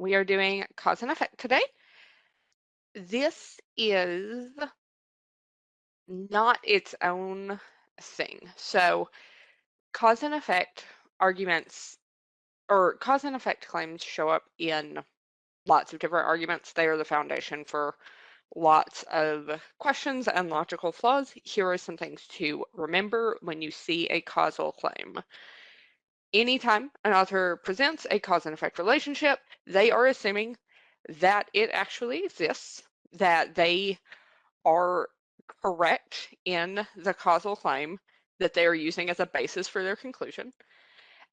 We are doing cause and effect today. This is not its own thing. So, cause and effect arguments or cause and effect claims show up in lots of different arguments. They are the foundation for lots of questions and logical flaws. Here are some things to remember when you see a causal claim. Anytime an author presents a cause and effect relationship, they are assuming that it actually exists, that they are correct in the causal claim that they are using as a basis for their conclusion,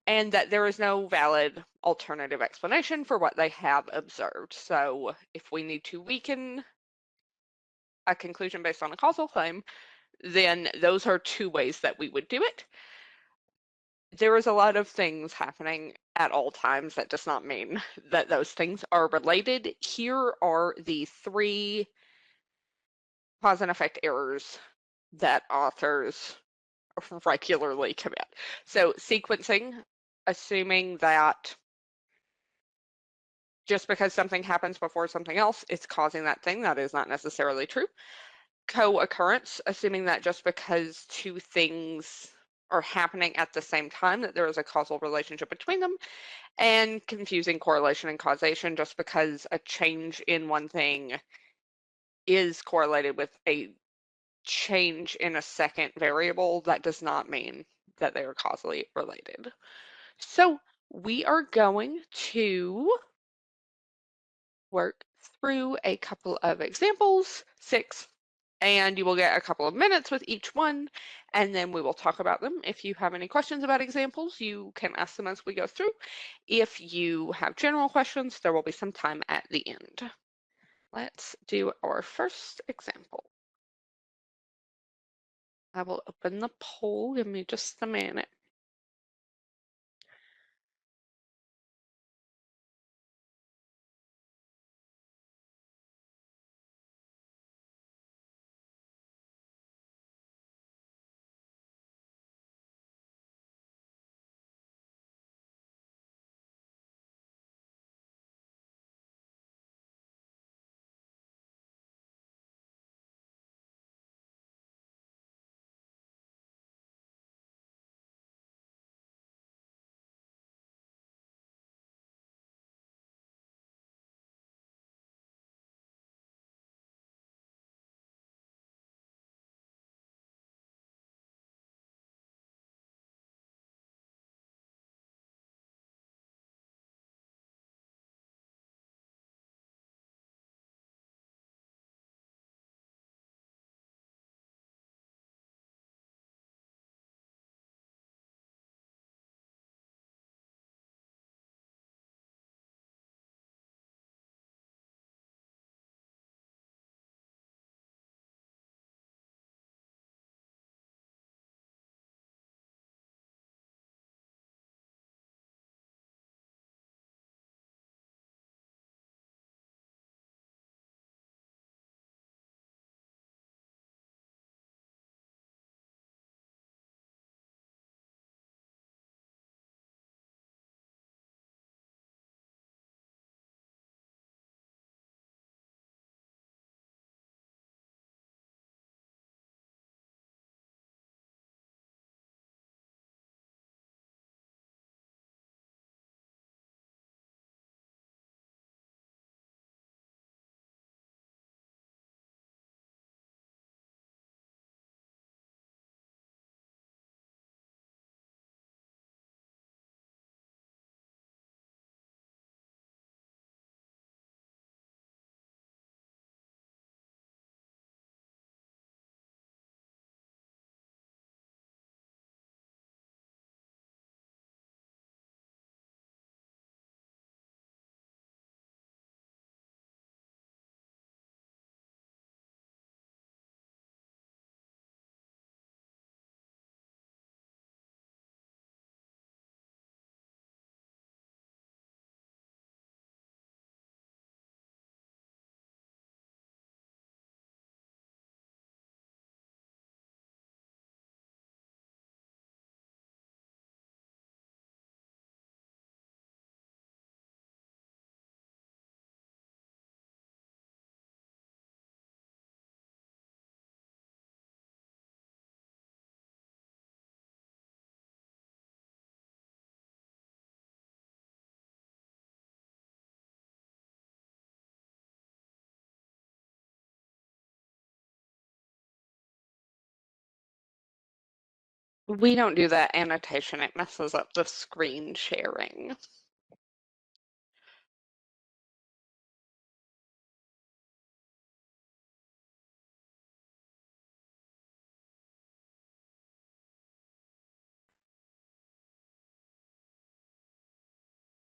and that there is no valid alternative explanation for what they have observed. So if we need to weaken a conclusion based on a causal claim, then those are two ways that we would do it. There is a lot of things happening at all times. That does not mean that those things are related. Here are the three cause and effect errors that authors regularly commit. So sequencing, assuming that just because something happens before something else, it's causing that thing. That is not necessarily true. Co-occurrence, assuming that just because two things are happening at the same time, that there is a causal relationship between them. And confusing correlation and causation, just because a change in one thing is correlated with a change in a second variable, that does not mean that they are causally related. So we are going to work through a couple of examples, 6, and you will get a couple of minutes with each one, and then we will talk about them. If you have any questions about examples, you can ask them as we go through. If you have general questions, there will be some time at the end. Let's do our first example. I will open the poll. Give me just a minute. We don't do that annotation. It messes up the screen sharing.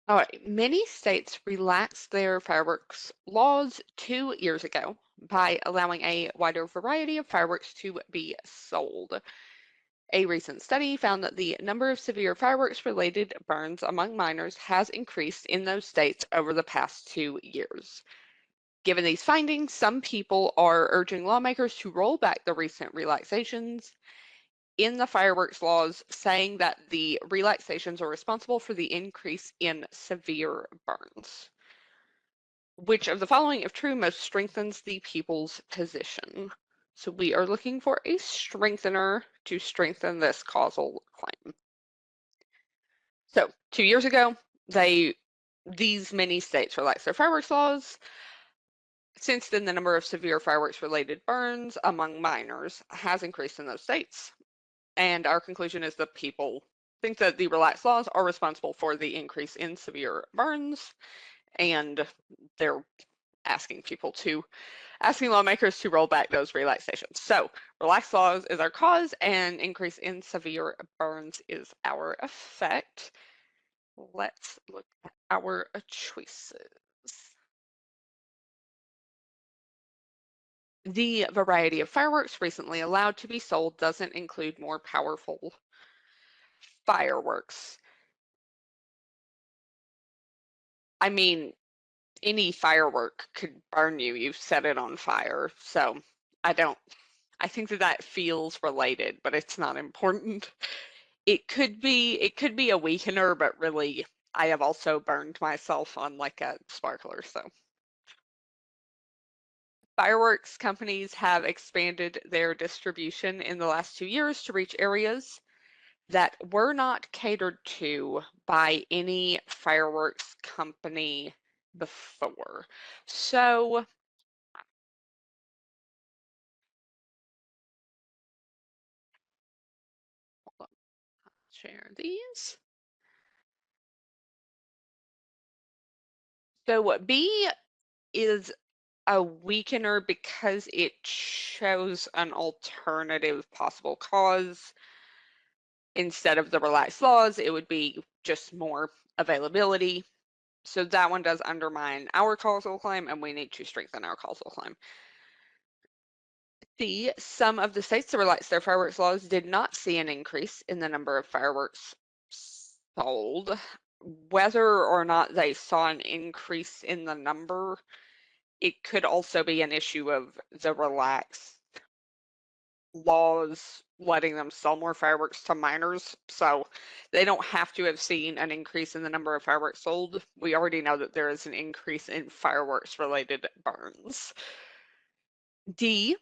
All right, many states relaxed their fireworks laws 2 years ago by allowing a wider variety of fireworks to be sold. A recent study found that the number of severe fireworks-related burns among minors has increased in those states over the past 2 years. Given these findings, some people are urging lawmakers to roll back the recent relaxations in the fireworks laws, saying that the relaxations are responsible for the increase in severe burns. Which of the following, if true, most strengthens the people's position? So we are looking for a strengthener to strengthen this causal claim. So 2 years ago, these many states relaxed their fireworks laws. Since then, the number of severe fireworks-related burns among minors has increased in those states. And our conclusion is that people think that the relaxed laws are responsible for the increase in severe burns, and they're asking lawmakers to roll back those relaxations. So relaxed laws is our cause, and increase in severe burns is our effect. Let's look at our choices. The variety of fireworks recently allowed to be sold doesn't include more powerful fireworks. I mean, any firework could burn you. You set it on fire. So I don't, I think that that feels related, but it's not important. It could be a weakener, but really, I have also burned myself on like a sparkler. So fireworks companies have expanded their distribution in the last 2 years to reach areas that were not catered to by any fireworks company before. So, hold on, share these. So B is a weakener because it shows an alternative possible cause. Instead of the relaxed laws, it would be just more availability. So that one does undermine our causal claim, and we need to strengthen our causal claim. C, some of the states that relaxed their fireworks laws did not see an increase in the number of fireworks sold. Whether or not they saw an increase in the number, it could also be an issue of the relaxed laws letting them sell more fireworks to minors. So they don't have to have seen an increase in the number of fireworks sold. We already know that there is an increase in fireworks related burns. D,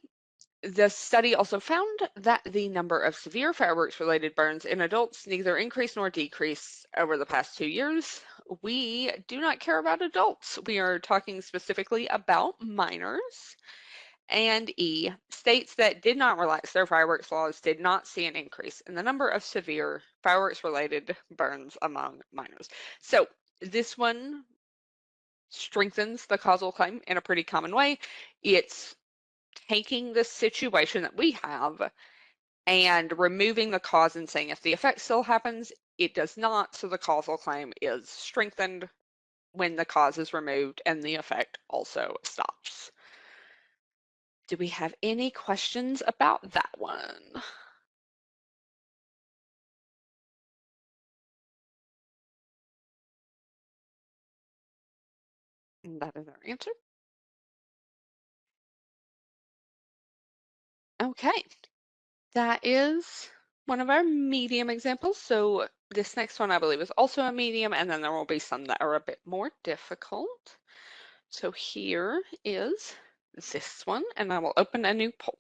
the study also found that the number of severe fireworks related burns in adults neither increased nor decreased over the past 2 years. We do not care about adults. We are talking specifically about minors. And E, states that did not relax their fireworks laws did not see an increase in the number of severe fireworks related burns among minors. So this one strengthens the causal claim in a pretty common way. It's taking the situation that we have and removing the cause and saying if the effect still happens, it does not. So the causal claim is strengthened when the cause is removed and the effect also stops. Do we have any questions about that one? And that is our answer. Okay, that is one of our medium examples. So this next one I believe is also a medium, and then there will be some that are a bit more difficult. So here is this one, and I will open a new poll.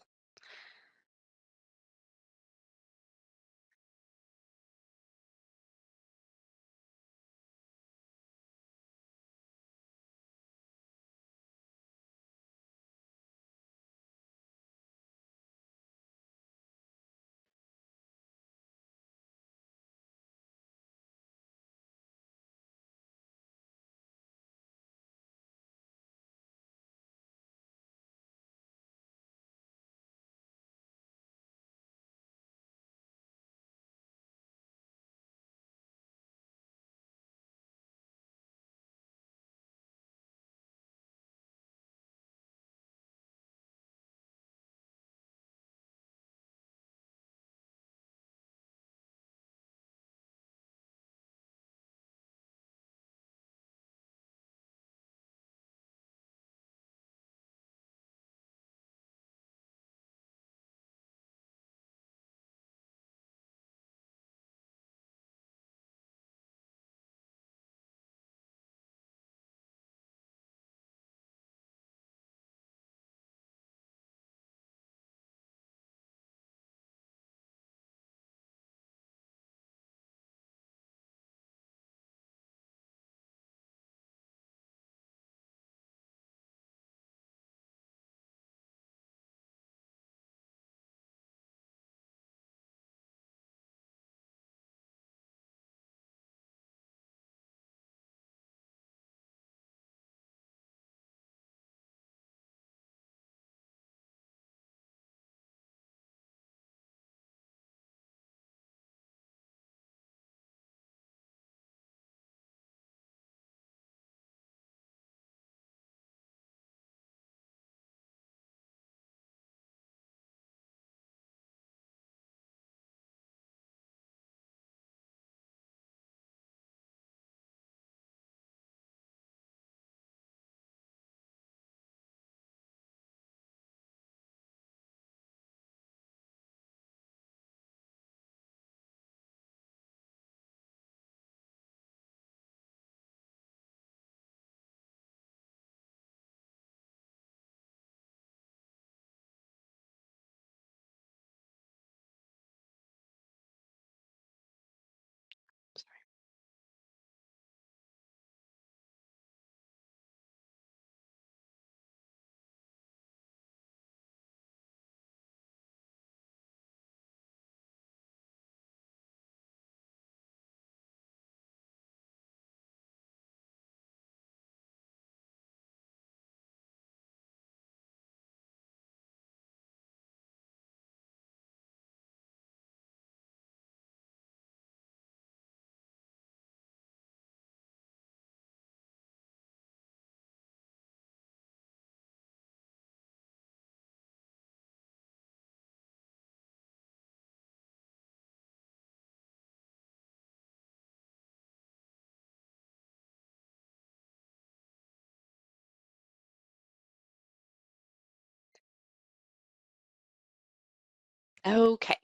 Okay.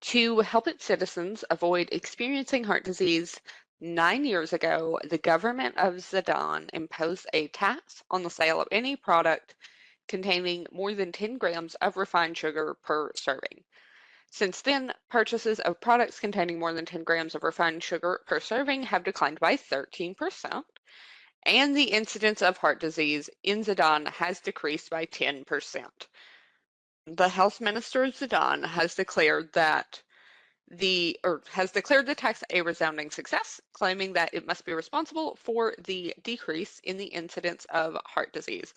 To help its citizens avoid experiencing heart disease, 9 years ago, the government of Sudan imposed a tax on the sale of any product containing more than 10 grams of refined sugar per serving. Since then, purchases of products containing more than 10 grams of refined sugar per serving have declined by 13%, and the incidence of heart disease in Sudan has decreased by 10%. The health minister of Sudan has declared the tax a resounding success, claiming that it must be responsible for the decrease in the incidence of heart disease.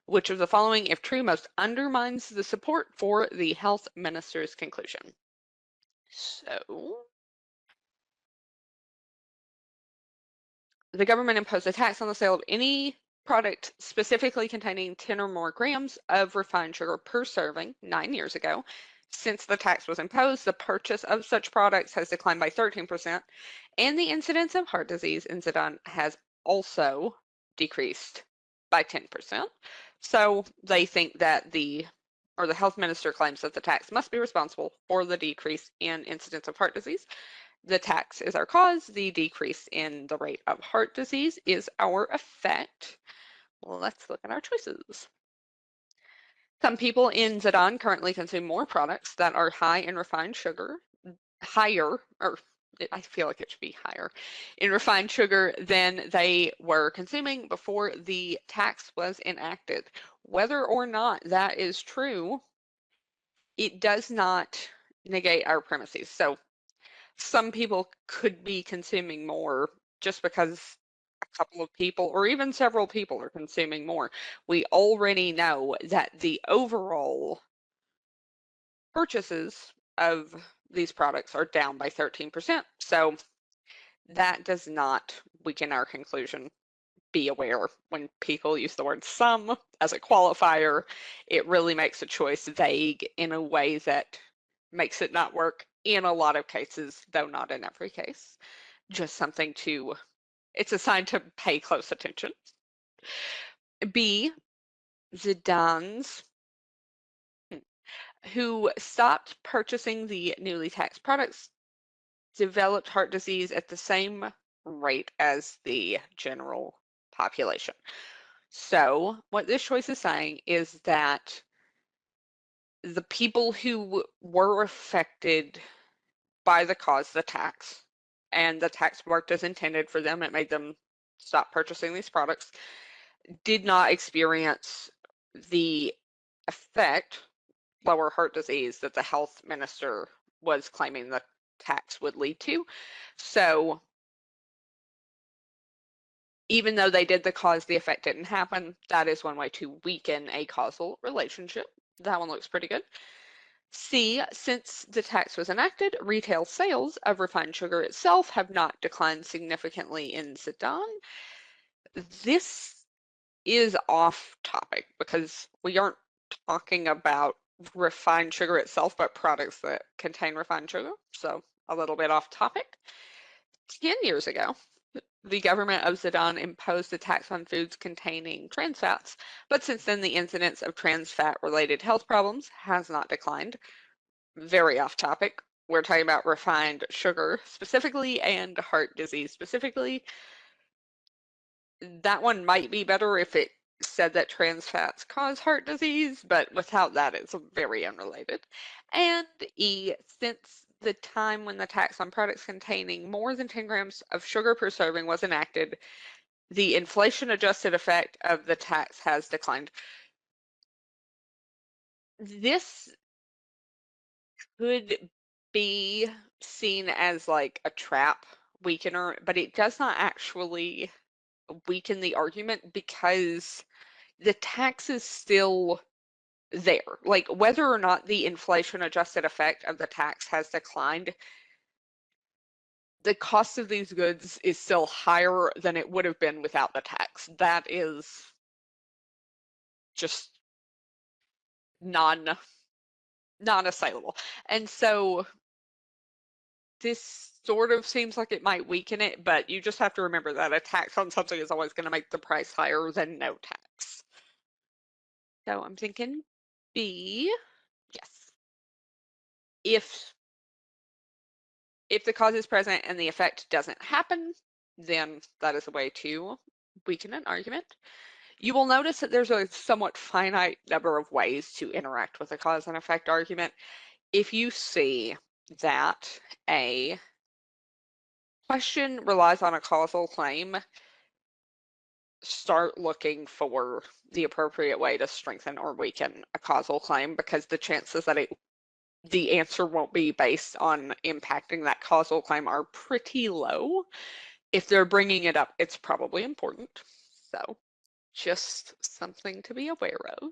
Which of the following, if true, most undermines the support for the health minister's conclusion? So, the government imposed a tax on the sale of any product specifically containing 10 or more grams of refined sugar per serving 9 years ago. Since the tax was imposed, the purchase of such products has declined by 13%, and the incidence of heart disease in Sudan has also decreased by 10%. So they think that the health minister claims that the tax must be responsible for the decrease in incidence of heart disease. The tax is our cause. The decrease in the rate of heart disease is our effect. Well, let's look at our choices. Some people in Zidane currently consume more products that are high in refined sugar, higher, or I feel like it should be higher, in refined sugar than they were consuming before the tax was enacted. Whether or not that is true, it does not negate our premises. So some people could be consuming more just because a couple of people or even several people are consuming more. We already know that the overall purchases of these products are down by 13%. So that does not weaken our conclusion. Be aware when people use the word some as a qualifier, it really makes a choice vague in a way that makes it not work in a lot of cases, though not in every case. Just something to, it's a sign to pay close attention. B, Zidane's, who stopped purchasing the newly taxed products, developed heart disease at the same rate as the general population. So, what this choice is saying is that the people who were affected by the cause, the tax, and the tax worked as intended for them, it made them stop purchasing these products, did not experience the effect, lower heart disease, that the health minister was claiming the tax would lead to. So even though they did the cause, the effect didn't happen. That is one way to weaken a causal relationship. That one looks pretty good. C, since the tax was enacted, retail sales of refined sugar itself have not declined significantly in Sudan. This is off topic because we aren't talking about refined sugar itself, but products that contain refined sugar. So a little bit off topic. 10 years ago, the government of Sudan imposed a tax on foods containing trans fats, but since then the incidence of trans fat related health problems has not declined. Very off topic. We're talking about refined sugar specifically and heart disease specifically. That one might be better if it said that trans fats cause heart disease, but without that, it's very unrelated. And E, since the time when the tax on products containing more than 10 grams of sugar per serving was enacted, the inflation adjusted effect of the tax has declined. This could be seen as like a trap weakener, but it does not actually weaken the argument because the tax is still there. Like whether or not the inflation adjusted effect of the tax has declined, the cost of these goods is still higher than it would have been without the tax. That is just non non-assailable. And so this sort of seems like it might weaken it, but you just have to remember that a tax on something is always going to make the price higher than no tax. So I'm thinking B. Yes. If the cause is present and the effect doesn't happen, then that is a way to weaken an argument. You will notice that there's a somewhat finite number of ways to interact with a cause and effect argument. If you see that a question relies on a causal claim, start looking for the appropriate way to strengthen or weaken a causal claim, because the chances that the answer won't be based on impacting that causal claim are pretty low. If they're bringing it up, it's probably important. So just something to be aware of.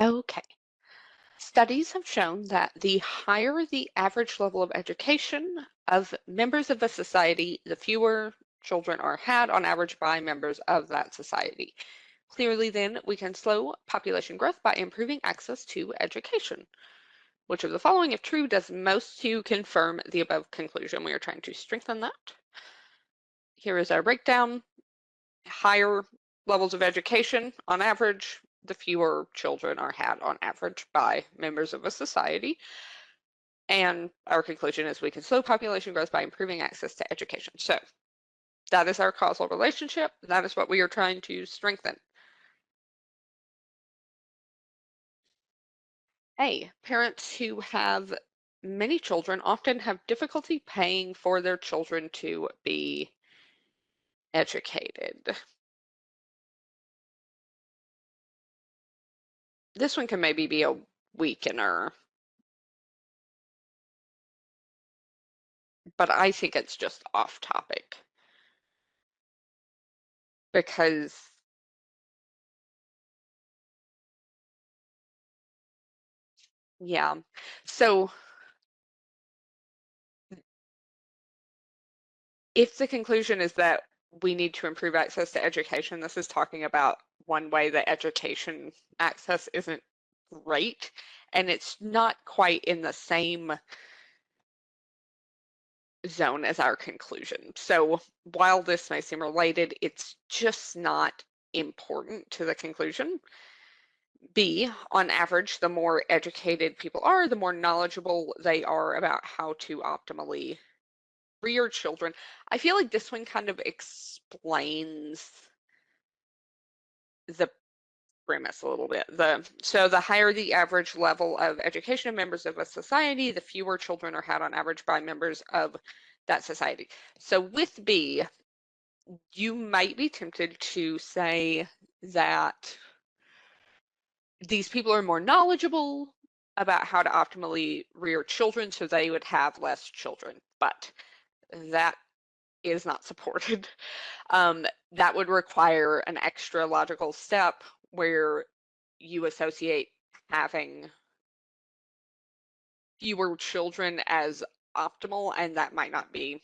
Okay. Studies have shown that the higher the average level of education of members of a society, the fewer children are had on average by members of that society. Clearly, then, we can slow population growth by improving access to education. Which of the following, if true, does most to confirm the above conclusion? We are trying to strengthen that. here is our breakdown. Higher levels of education on average, the fewer children are had on average by members of a society. And our conclusion is we can slow population growth by improving access to education. So that is our causal relationship. That is what we are trying to strengthen. A, parents who have many children often have difficulty paying for their children to be educated. This one can maybe be a weakener, but I think it's just off topic because, yeah. So if the conclusion is that we need to improve access to education, this is talking about one way that education access isn't great, and it's not quite in the same zone as our conclusion. So while this may seem related, it's just not important to the conclusion. B, on average, the more educated people are, the more knowledgeable they are about how to optimally rear children. I feel like this one kind of explains the premise a little bit. So the higher the average level of education of members of a society, the fewer children are had on average by members of that society. So with B, you might be tempted to say that these people are more knowledgeable about how to optimally rear children, so they would have less children. But that is not supported. That would require an extra logical step where you associate having fewer children as optimal, and that might not be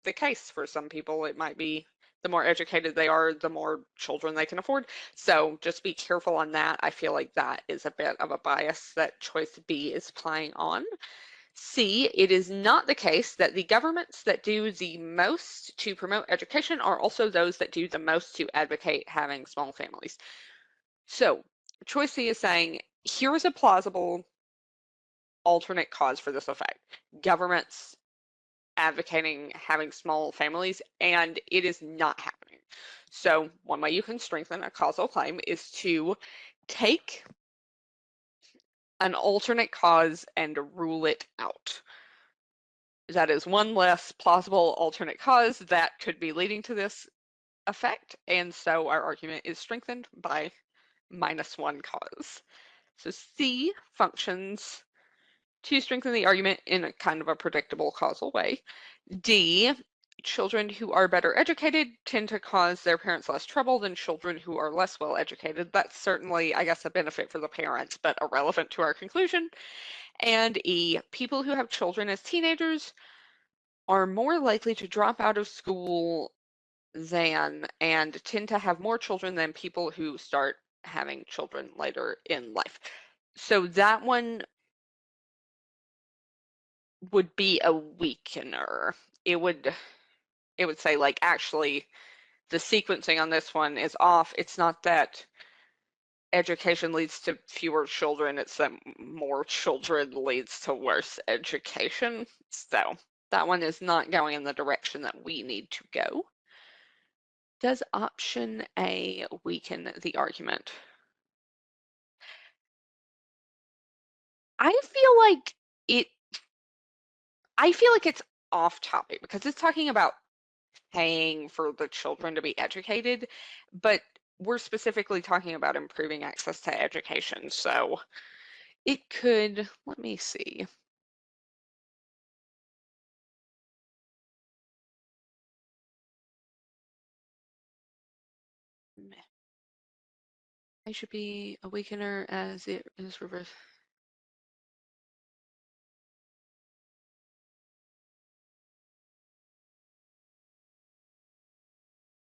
the case for some people. It might be the more educated they are, the more children they can afford. So just be careful on that. I feel like that is a bit of a bias that choice B is playing on. C, it is not the case that the governments that do the most to promote education are also those that do the most to advocate having small families. So choice C is saying, here is a plausible alternate cause for this effect. Governments advocating having small families, and it is not happening. So one way you can strengthen a causal claim is to take an alternate cause and rule it out. That is one less plausible alternate cause that could be leading to this effect, and so our argument is strengthened by -1 cause. So C functions to strengthen the argument in a kind of a predictable causal way. D, children who are better educated tend to cause their parents less trouble than children who are less well educated. That's certainly, I guess, a benefit for the parents, but irrelevant to our conclusion. And E, people who have children as teenagers are more likely to drop out of school than and tend to have more children than people who start having children later in life. So that one would be a weakener. It would say, like, actually the sequencing on this one is off. It's not that education leads to fewer children, it's that more children leads to worse education. So that one is not going in the direction that we need to go. Does option A weaken the argument? I feel like it, I feel like it's off topic because it's talking about paying for the children to be educated, but we're specifically talking about improving access to education. So it could, let me see. I should be a weakener as it is reversed.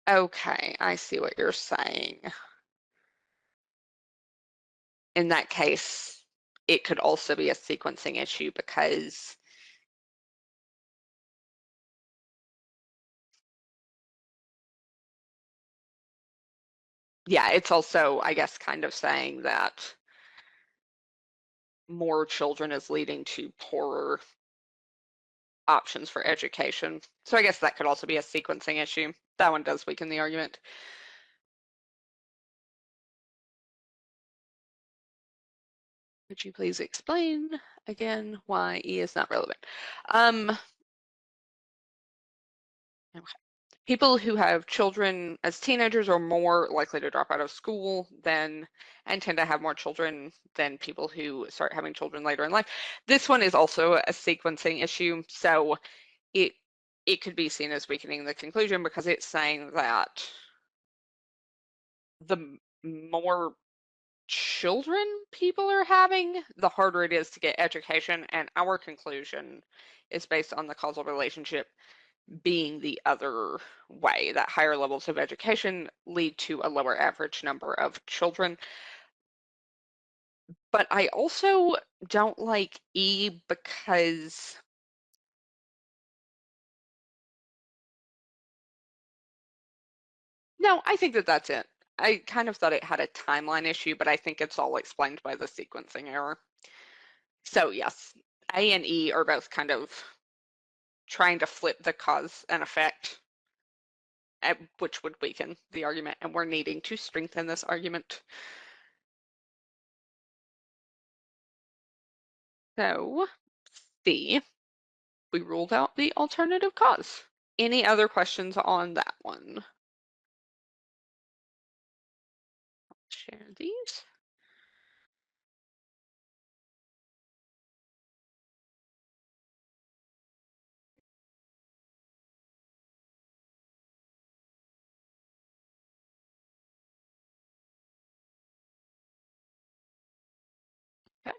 Okay, I see what you're saying. In that case, it could also be a sequencing issue because yeah, it's also, I guess, kind of saying that more children is leading to poorer options for education. So I guess that could also be a sequencing issue. That one does weaken the argument. Could you please explain again why E is not relevant? Okay. People who have children as teenagers are more likely to drop out of school than and tend to have more children than people who start having children later in life. This one is also a sequencing issue, so it it could be seen as weakening the conclusion because it's saying that the more children people are having, the harder it is to get education, and our conclusion is based on the causal relationship being the other way, that higher levels of education lead to a lower average number of children. But I also don't like E because, no, I think that that's it. I kind of thought it had a timeline issue, but I think it's all explained by the sequencing error. So yes, A and E are both kind of trying to flip the cause and effect, which would weaken the argument, and we're needing to strengthen this argument. So C, we ruled out the alternative cause. Any other questions on that one? Share these. Okay.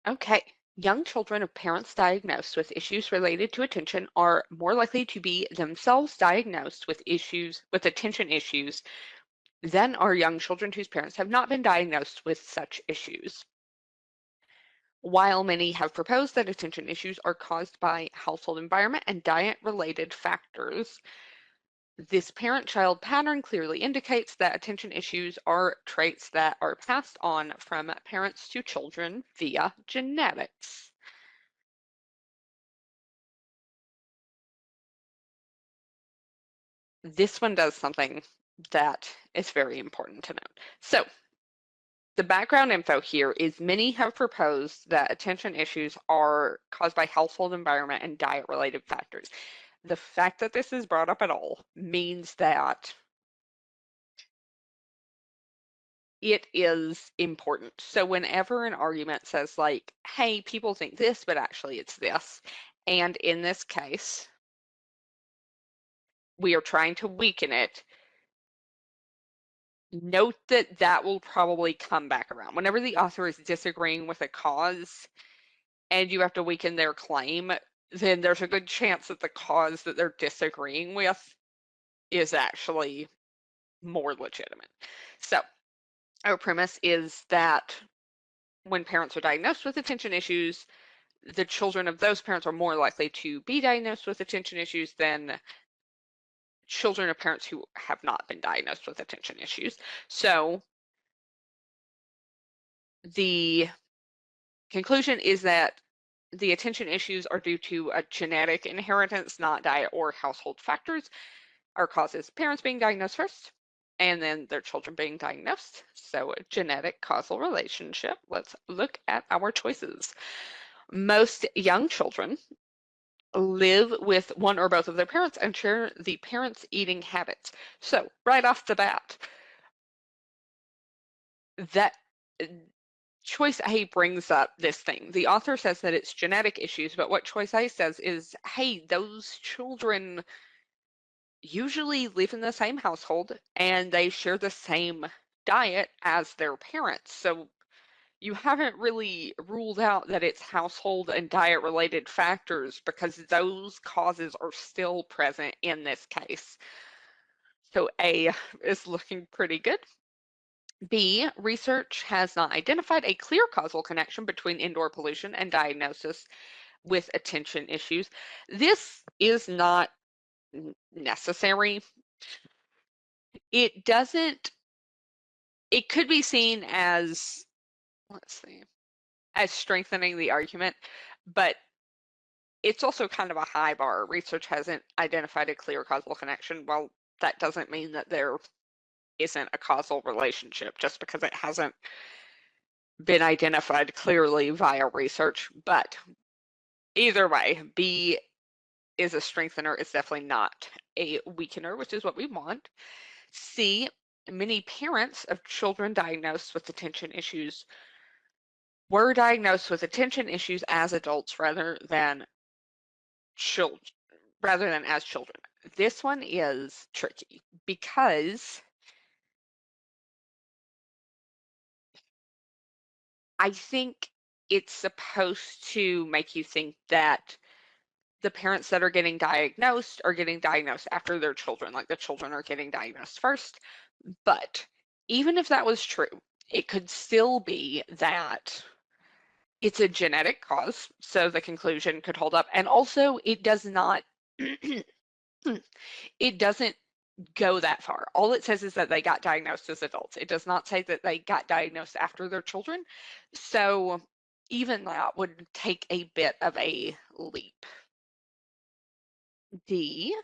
Okay. Young children of parents diagnosed with issues related to attention are more likely to be themselves diagnosed with attention issues than are young children whose parents have not been diagnosed with such issues. While many have proposed that attention issues are caused by household environment and diet-related factors, this parent-child pattern clearly indicates that attention issues are traits that are passed on from parents to children via genetics. This one does something that is very important to note. So, the background info here is many have proposed that attention issues are caused by household environment and diet-related factors. The fact that this is brought up at all means that it is important. So whenever an argument says like, hey, people think this, but actually it's this, and in this case, we are trying to weaken it, note that that will probably come back around. Whenever the author is disagreeing with a cause and you have to weaken their claim, then there's a good chance that the cause that they're disagreeing with is actually more legitimate. So our premise is that when parents are diagnosed with attention issues, the children of those parents are more likely to be diagnosed with attention issues than children of parents who have not been diagnosed with attention issues. So the conclusion is that the attention issues are due to a genetic inheritance, not diet or household factors. Our cause is parents being diagnosed first and then their children being diagnosed. So a genetic causal relationship. Let's look at our choices. Most young children live with one or both of their parents and share the parents' eating habits. So right off the bat, that choice A brings up this thing. The author says that it's genetic issues, but what choice A says is, hey, those children usually live in the same household and they share the same diet as their parents. So you haven't really ruled out that it's household and diet related factors because those causes are still present in this case. So A is looking pretty good. B, research has not identified a clear causal connection between indoor pollution and diagnosis with attention issues. This is not necessary. It doesn't, it could be seen as, let's see, as strengthening the argument, but it's also kind of a high bar. Research hasn't identified a clear causal connection. Well, that doesn't mean that there isn't a causal relationship just because it hasn't been identified clearly via research. But either way, B is a strengthener. It's definitely not a weakener, which is what we want. C, many parents of children diagnosed with attention issues were diagnosed with attention issues as adults children rather than as children. This one is tricky because I think it's supposed to make you think that the parents that are getting diagnosed after their children, like the children are getting diagnosed first. But even if that was true, it could still be that it's a genetic cause, so the conclusion could hold up. And also, it does not, it doesn't go that far. All it says is that they got diagnosed as adults. It does not say that they got diagnosed after their children. So even that would take a bit of a leap. D,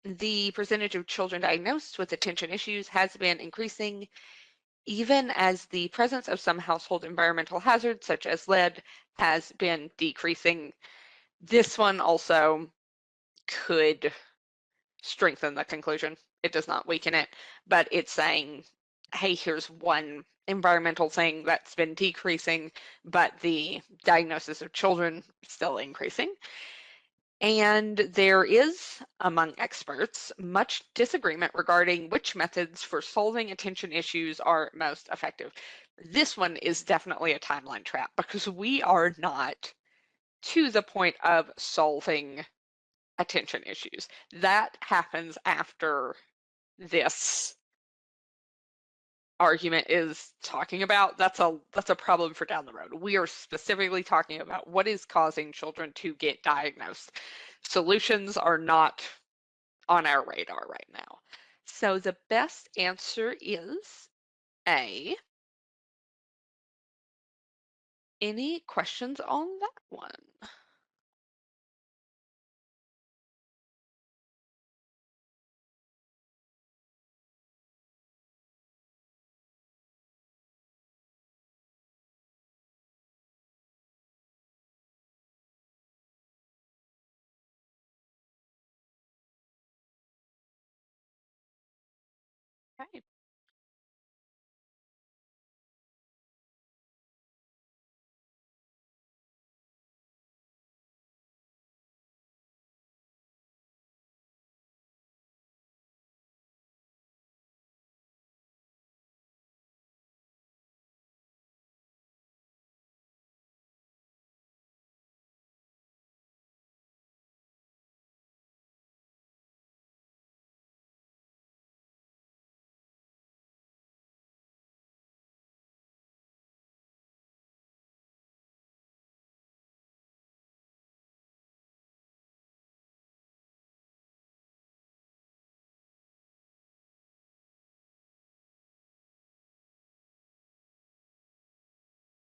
the percentage of children diagnosed with attention issues has been increasing even as the presence of some household environmental hazards, such as lead, has been decreasing. This one also could strengthen the conclusion. It does not weaken it, but it's saying, hey, here's one environmental thing that's been decreasing, but the diagnosis of children still increasing. And there is, among experts, much disagreement regarding which methods for solving attention issues are most effective. This one is definitely a timeline trap because we are not to the point of solving attention issues. That happens after this argument is talking about. That's a problem for down the road. We are specifically talking about what is causing children to get diagnosed. Solutions are not on our radar right now. So the best answer is A. Any questions on that one? Okay.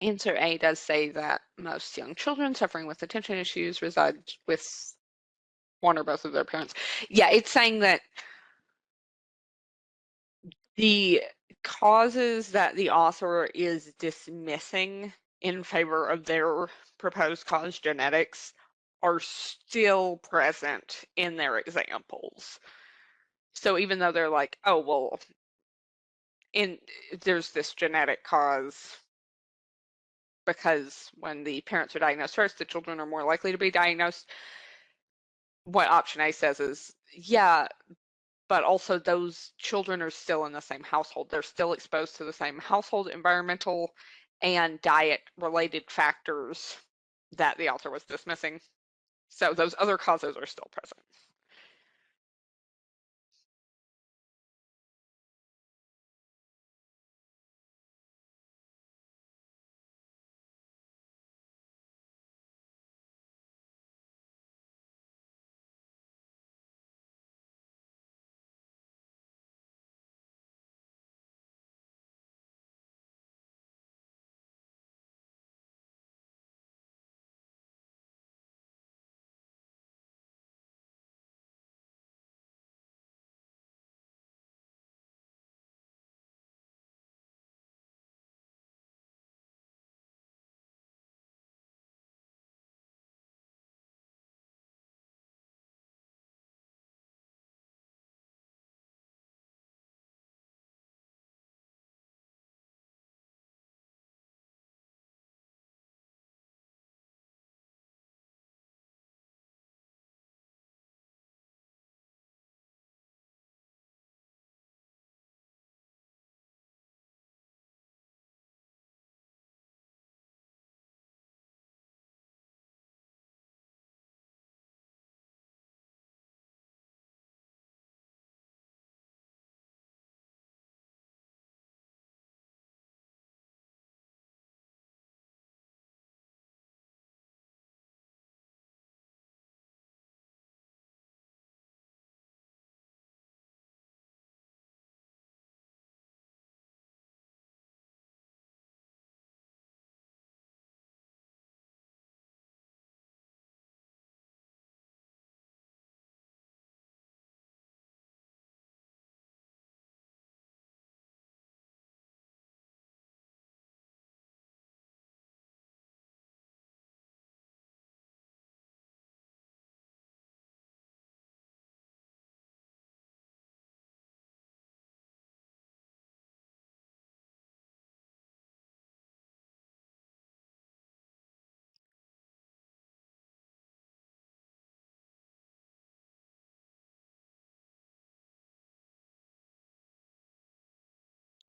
Answer A does say that most young children suffering with attention issues reside with one or both of their parents. Yeah, it's saying that the causes that the author is dismissing in favor of their proposed cause genetics are still present in their examples. So even though they're like, oh, well, there's this genetic cause because when the parents are diagnosed first, the children are more likely to be diagnosed. What option A says is, yeah, but also those children are still in the same household. They're still exposed to the same household, environmental, and diet-related factors that the author was dismissing. So those other causes are still present.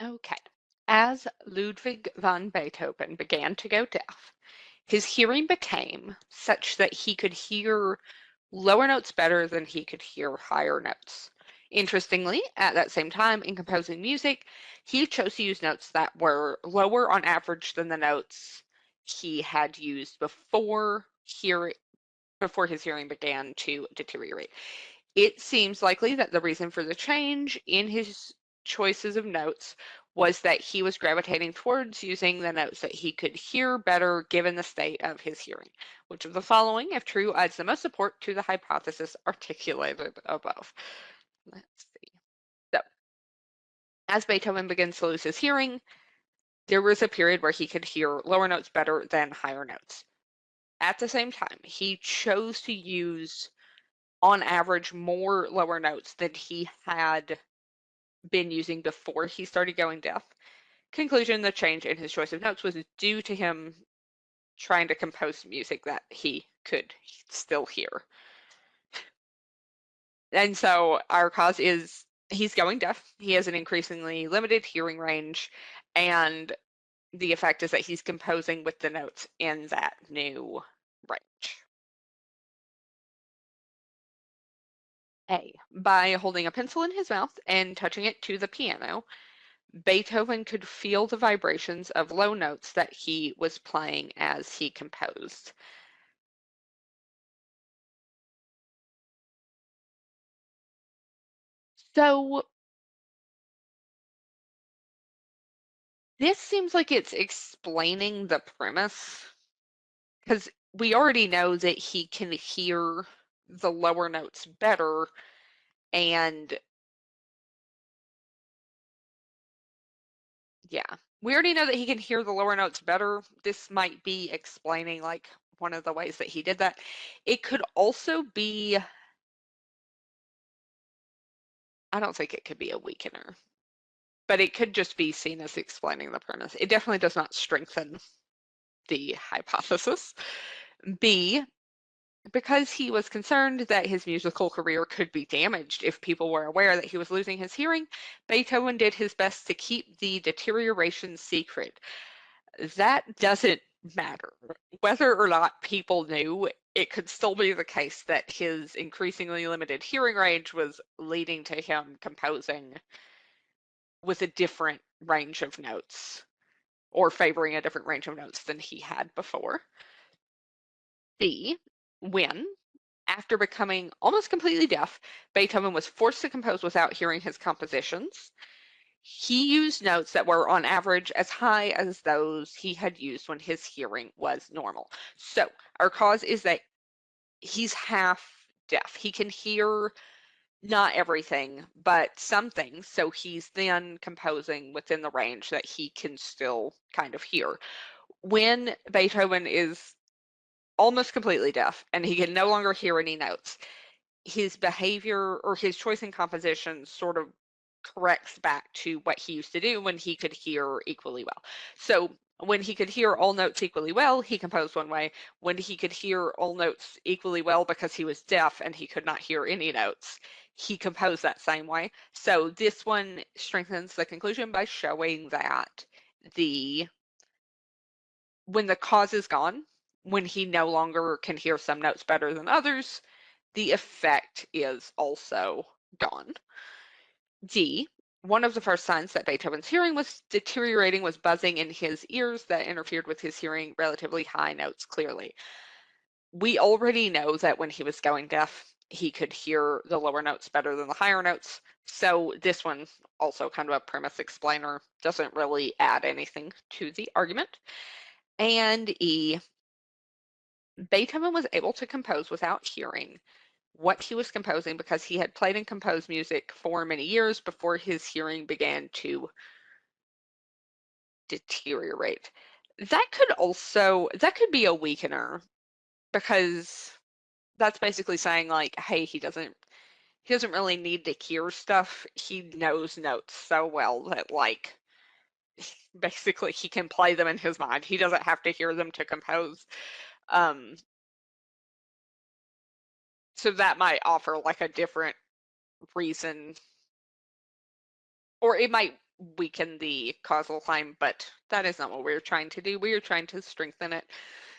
Okay. As Ludwig van Beethoven began to go deaf, his hearing became such that he could hear lower notes better than he could hear higher notes. Interestingly, at that same time, in composing music, he chose to use notes that were lower on average than the notes he had used before his hearing began to deteriorate. It seems likely that the reason for the change in his choices of notes was that he was gravitating towards using the notes that he could hear better given the state of his hearing. Which of the following, if true, adds the most support to the hypothesis articulated above? Let's see. So, as Beethoven begins to lose his hearing, there was a period where he could hear lower notes better than higher notes. At the same time, he chose to use, on average, more lower notes than he had been using before he started going deaf. Conclusion, the change in his choice of notes was due to him trying to compose music that he could still hear. And so our cause is he's going deaf. He has an increasingly limited hearing range, and the effect is that he's composing with the notes in that new range. A. By holding a pencil in his mouth and touching it to the piano, Beethoven could feel the vibrations of low notes that he was playing as he composed. So this seems like it's explaining the premise, because we already know that he can hear the lower notes better, and yeah, we already know that he can hear the lower notes better. This might be explaining like one of the ways that he did that. It could also be, I don't think it could be a weakener, but it could just be seen as explaining the premise. It definitely does not strengthen the hypothesis. B, because he was concerned that his musical career could be damaged if people were aware that he was losing his hearing, Beethoven did his best to keep the deterioration secret. That doesn't matter. Whether or not people knew, it could still be the case that his increasingly limited hearing range was leading to him composing with a different range of notes, or favoring a different range of notes than he had before. D, when, after becoming almost completely deaf, Beethoven was forced to compose without hearing his compositions. He used notes that were on average as high as those he had used when his hearing was normal. So our cause is that he's half deaf. He can hear not everything, but some things. So he's then composing within the range that he can still kind of hear. When Beethoven is almost completely deaf and he can no longer hear any notes, his behavior or his choice in composition sort of corrects back to what he used to do when he could hear equally well. So when he could hear all notes equally well, he composed one way. When he could hear all notes equally well because he was deaf and he could not hear any notes, he composed that same way. So this one strengthens the conclusion by showing that the when the cause is gone, when he no longer can hear some notes better than others, the effect is also gone. D, one of the first signs that Beethoven's hearing was deteriorating was buzzing in his ears that interfered with his hearing relatively high notes clearly. We already know that when he was going deaf, he could hear the lower notes better than the higher notes. So this one, also kind of a premise explainer, doesn't really add anything to the argument. And E, Beethoven was able to compose without hearing what he was composing because he had played and composed music for many years before his hearing began to deteriorate. That could be a weakener, because that's basically saying like, hey, he doesn't really need to hear stuff. He knows notes so well that like basically he can play them in his mind. He doesn't have to hear them to compose. Um, so that might offer like a different reason, or it might weaken the causal claim, but that is not what we're trying to do. We are trying to strengthen it.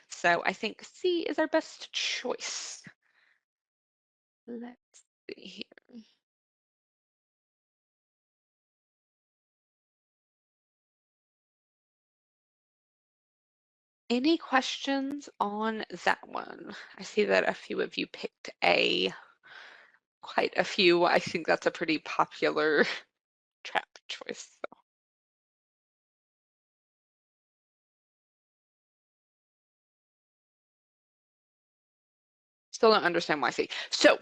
So I think C is our best choice. Let's see here. Any questions on that one? I see that a few of you picked A, quite a few. I think that's a pretty popular trap choice. So. Still don't understand why C. So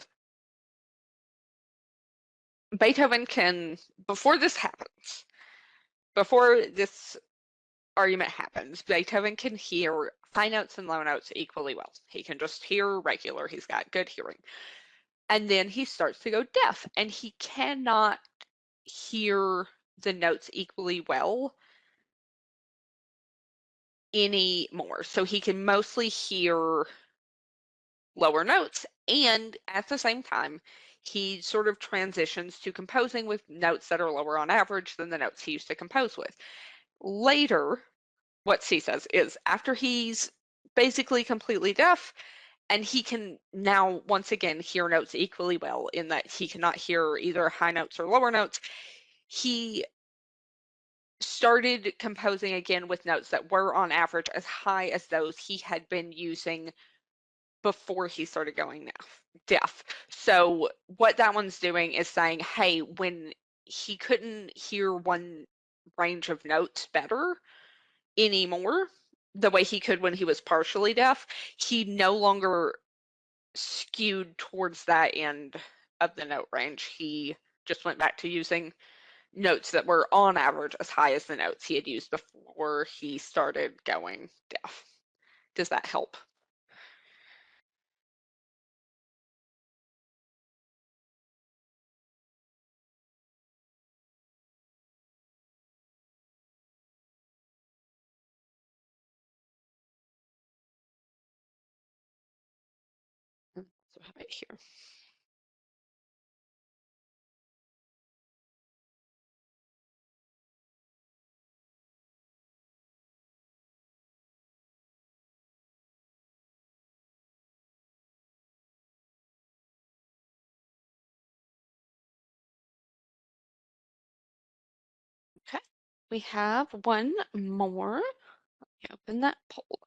Beethoven can, before this happens, before this argument happens, Beethoven can hear high notes and low notes equally well. He can just hear regular. He's got good hearing. And then he starts to go deaf, and he cannot hear the notes equally well anymore. So he can mostly hear lower notes, and at the same time, he sort of transitions to composing with notes that are lower on average than the notes he used to compose with. Later, what C says is after he's basically completely deaf, and he can now once again hear notes equally well in that he cannot hear either high notes or lower notes, he started composing again with notes that were on average as high as those he had been using before he started going deaf. So what that one's doing is saying, hey, when he couldn't hear one range of notes better anymore, the way he could when he was partially deaf, he no longer skewed towards that end of the note range. He just went back to using notes that were on average as high as the notes he had used before he started going deaf. Does that help? So how about here? Okay, we have one more. Let me open that poll.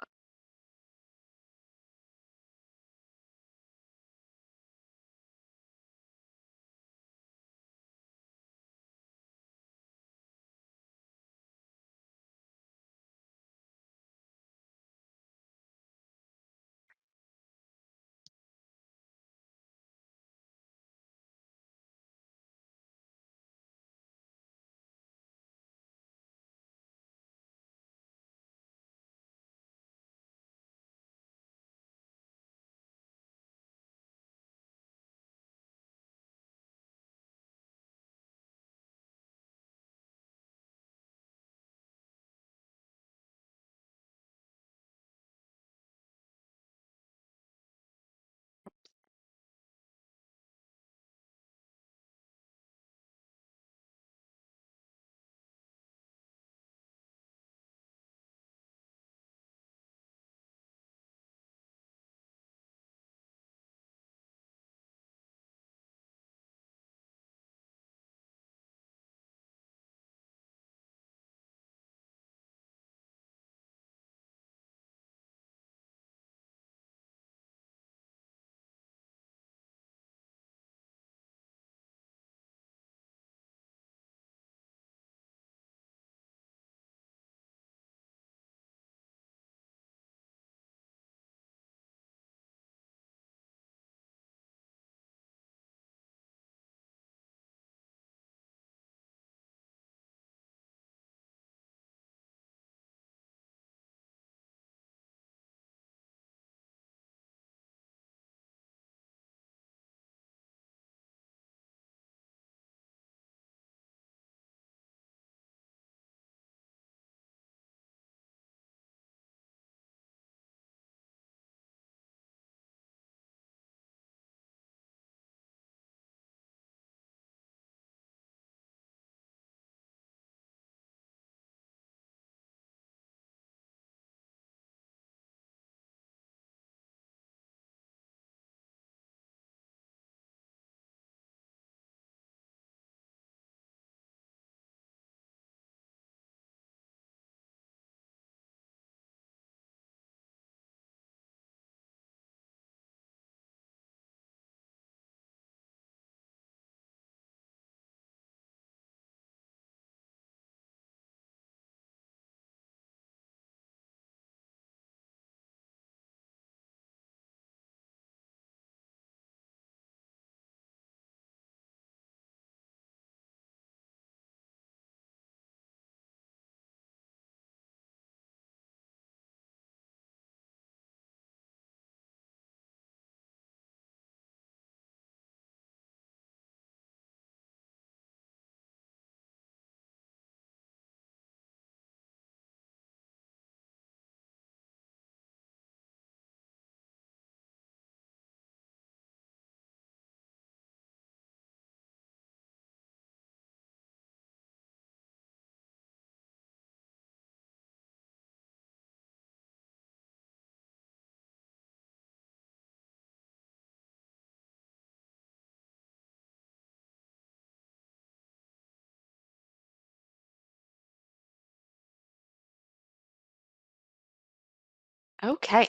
Okay.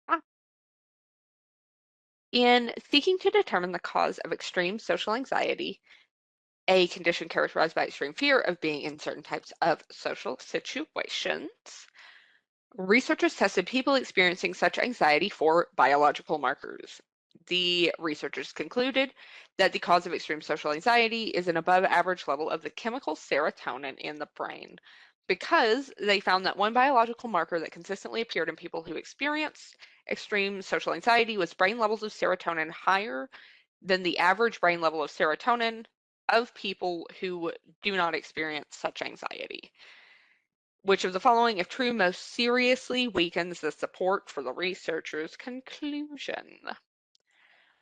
Ah. In seeking to determine the cause of extreme social anxiety, a condition characterized by extreme fear of being in certain types of social situations, researchers tested people experiencing such anxiety for biological markers. The researchers concluded that the cause of extreme social anxiety is an above average level of the chemical serotonin in the brain, because they found that one biological marker that consistently appeared in people who experienced extreme social anxiety was brain levels of serotonin higher than the average brain level of serotonin of people who do not experience such anxiety. Which of the following, if true, most seriously weakens the support for the researchers' conclusion?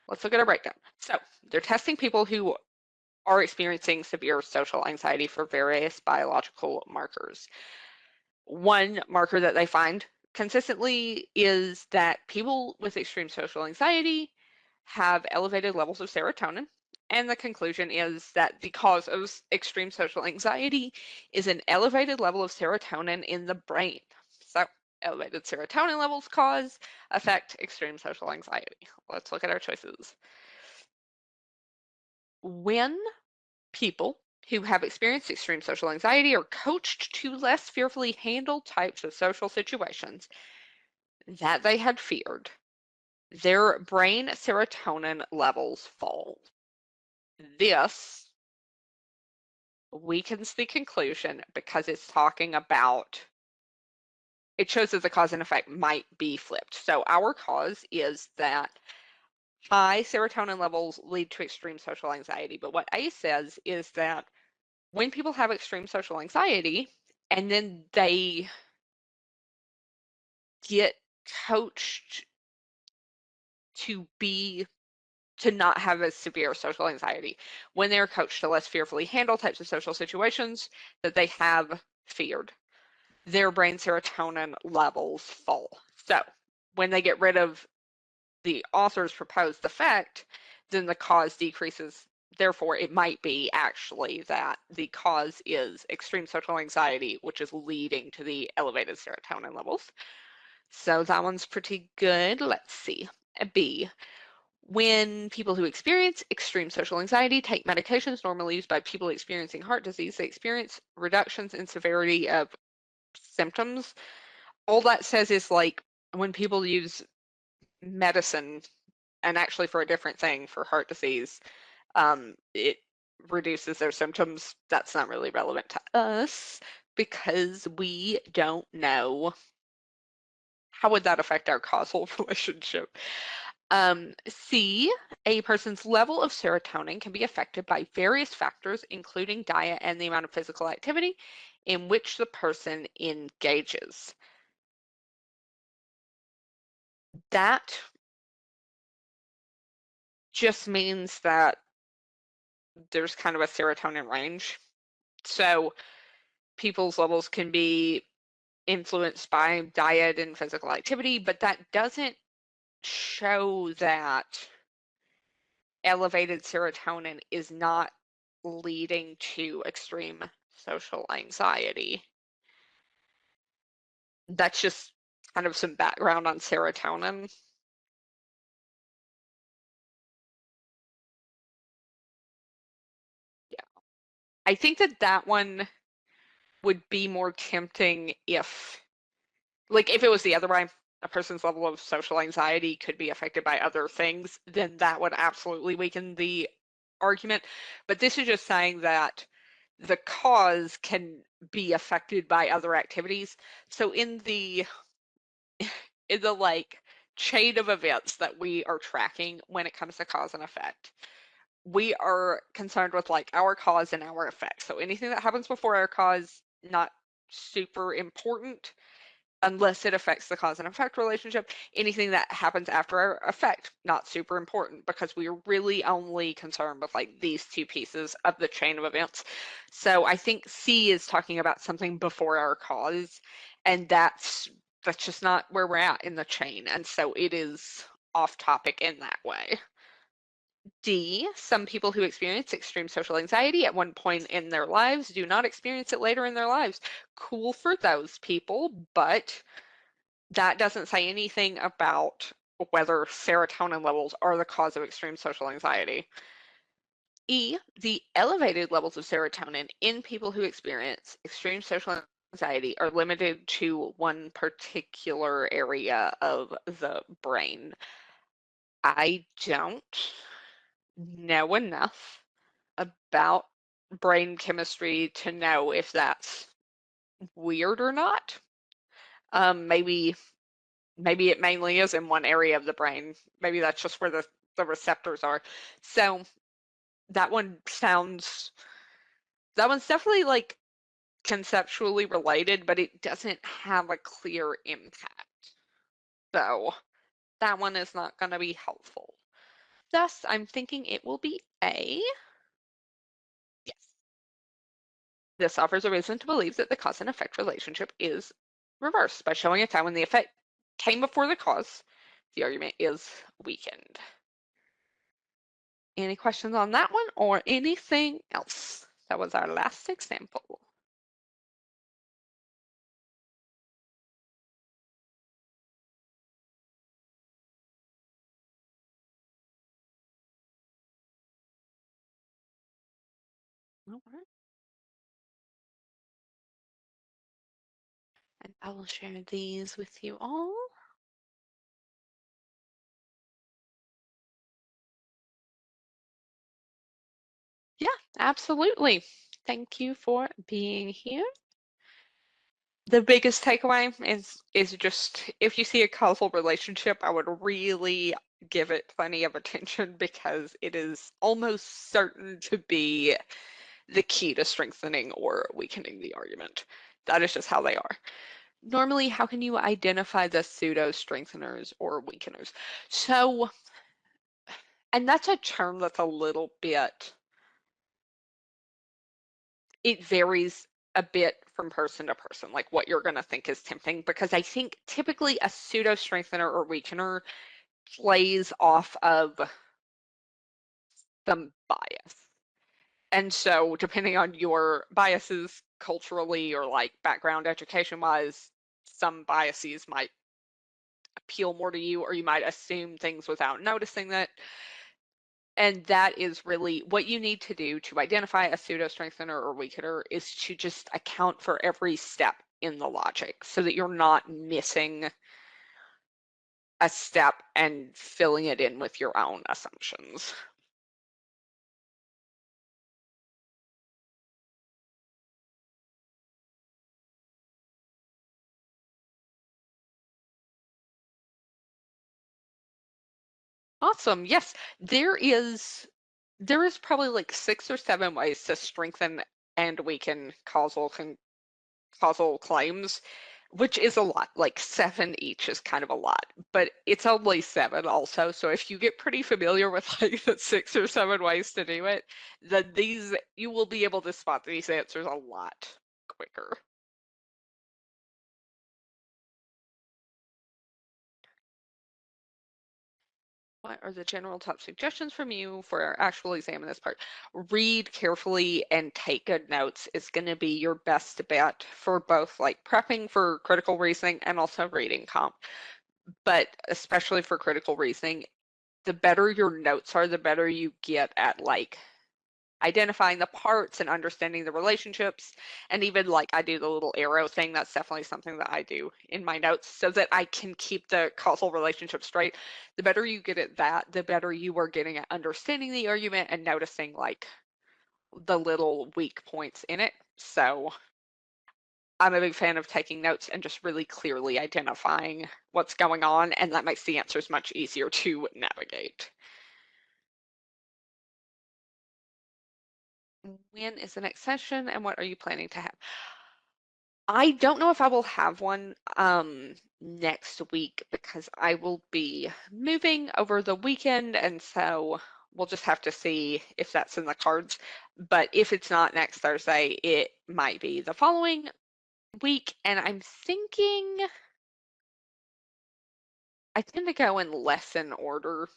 Let's look at a breakdown. So they're testing people who are experiencing severe social anxiety for various biological markers. One marker that they find consistently is that people with extreme social anxiety have elevated levels of serotonin. And the conclusion is that the cause of extreme social anxiety is an elevated level of serotonin in the brain. So, elevated serotonin levels affect extreme social anxiety. Let's look at our choices. When people who have experienced extreme social anxiety are coached to less fearfully handle types of social situations that they had feared, their brain serotonin levels fall. This weakens the conclusion because it's talking about, it shows that the cause and effect might be flipped. So our cause is that high serotonin levels lead to extreme social anxiety. But what A says is that when people have extreme social anxiety and then they get coached to be to not have as severe social anxiety, when they're coached to less fearfully handle types of social situations that they have feared, their brain serotonin levels fall. So when they get rid of the author's proposed effect, then the cause decreases. Therefore, it might be actually that the cause is extreme social anxiety, which is leading to the elevated serotonin levels. So that one's pretty good. Let's see. B. When people who experience extreme social anxiety take medications normally used by people experiencing heart disease, they experience reductions in severity of symptoms. All that says is like when people use medicine and actually for a different thing for heart disease, it reduces their symptoms. That's not really relevant to us because we don't know how would that affect our causal relationship. C, a person's level of serotonin can be affected by various factors, including diet and the amount of physical activity in which the person engages. That just means that there's kind of a serotonin range. So people's levels can be influenced by diet and physical activity, but that doesn't show that elevated serotonin is not leading to extreme social anxiety. That's just kind of some background on serotonin. Yeah. I think that that one would be more tempting if, like, if it was the other way, a person's level of social anxiety could be affected by other things, then that would absolutely weaken the argument. But this is just saying that the cause can be affected by other activities. So in the like chain of events that we are tracking when it comes to cause and effect, we are concerned with like our cause and our effect. So anything that happens before our cause, not super important unless it affects the cause and effect relationship. Anything that happens after our effect, not super important because we are really only concerned with like these two pieces of the chain of events. So I think C is talking about something before our cause, and that's just not where we're at in the chain. And so it is off topic in that way. D, some people who experience extreme social anxiety at one point in their lives do not experience it later in their lives. Cool for those people, but That doesn't say anything about whether serotonin levels are the cause of extreme social anxiety. E, the elevated levels of serotonin in people who experience extreme social anxiety are limited to one particular area of the brain. I don't know enough about brain chemistry to know if that's weird or not. Maybe it mainly is in one area of the brain. Maybe that's just where the receptors are. So that one sounds that one's definitely like conceptually related, but it doesn't have a clear impact. So that one is not going to be helpful. Thus, I'm thinking it will be A. Yes. This offers a reason to believe that the cause and effect relationship is reversed by showing a time when the effect came before the cause. The argument is weakened. Any questions on that one or anything else? That was our last example. All right. And I will share these with you all. Yeah, absolutely. Thank you for being here. The biggest takeaway is just if you see a causal relationship, I would really give it plenty of attention because it is almost certain to be the key to strengthening or weakening the argument. That is just how they are. Normally, how can you identify the pseudo strengtheners or weakeners? So, and that's a term that's a little bit, it varies a bit from person to person, like what you're going to think is tempting, because I think typically a pseudo strengthener or weakener plays off of some bias. And so, depending on your biases culturally or like background education wise, some biases might appeal more to you, or you might assume things without noticing that. And that is really what you need to do to identify a pseudo strengthener or weakener is to just account for every step in the logic so that you're not missing a step and filling it in with your own assumptions. Awesome. Yes, there is probably like 6 or 7 ways to strengthen and weaken causal claims, which is a lot. Like 7 each is kind of a lot, but it's only 7 also. So if you get pretty familiar with like the 6 or 7 ways to do it, then you will be able to spot these answers a lot quicker. What are the general top suggestions from you for our actual exam in this part? Read carefully and take good notes is going to be your best bet for both like prepping for critical reasoning and also reading comp. But especially for critical reasoning, the better your notes are, the better you get at like identifying the parts and understanding the relationships. And even like I do the little arrow thing, that's definitely something that I do in my notes so that I can keep the causal relationship straight. The better you get at that, the better you are getting at understanding the argument and noticing like the little weak points in it. So I'm a big fan of taking notes and just really clearly identifying what's going on, and that makes the answers much easier to navigate. When is the next session and what are you planning to have? I don't know if I will have one next week because I will be moving over the weekend, and so we'll just have to see if that's in the cards. But if it's not next Thursday, it might be the following week, and I'm thinking I tend to go in lesson order,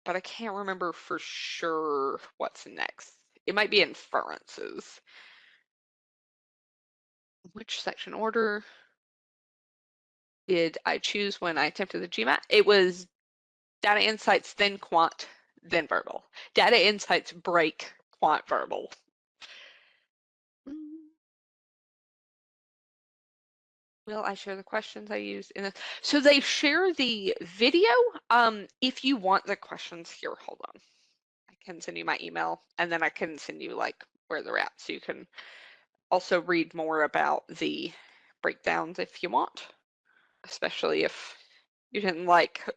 but I can't remember for sure what's next. It might be inferences. Which section order? did I choose when I attempted the GMAT? It was data insights, then quant, then verbal. Data insights break quant verbal. Will I share the questions I used in this? So they share the video. If you want the questions here, hold on. I can send you my email and then I can send you like where they're at. So you can also read more about the breakdowns if you want, especially if you didn't like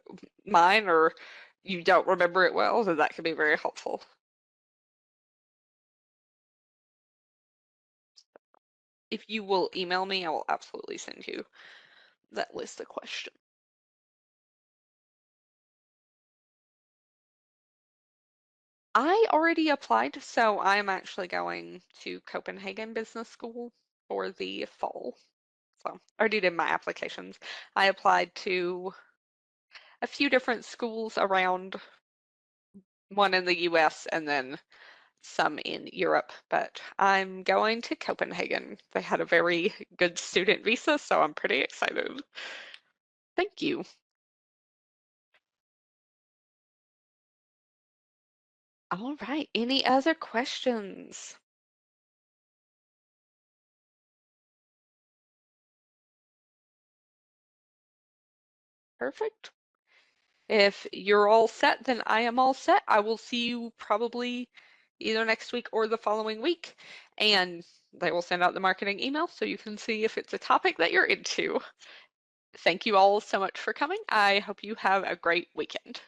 mine or you don't remember it well, then that can be very helpful. If you will email me, I will absolutely send you that list of questions. I already applied, so I'm actually going to Copenhagen Business School for the fall. So I already did my applications. I applied to a few different schools around, one in the US and then some in Europe, but I'm going to Copenhagen. They had a very good student visa, so I'm pretty excited. Thank you. All right, any other questions? Perfect. If you're all set, then I am all set. I will see you probably either next week or the following week, and they will send out the marketing email so you can see if it's a topic that you're into. Thank you all so much for coming. I hope you have a great weekend.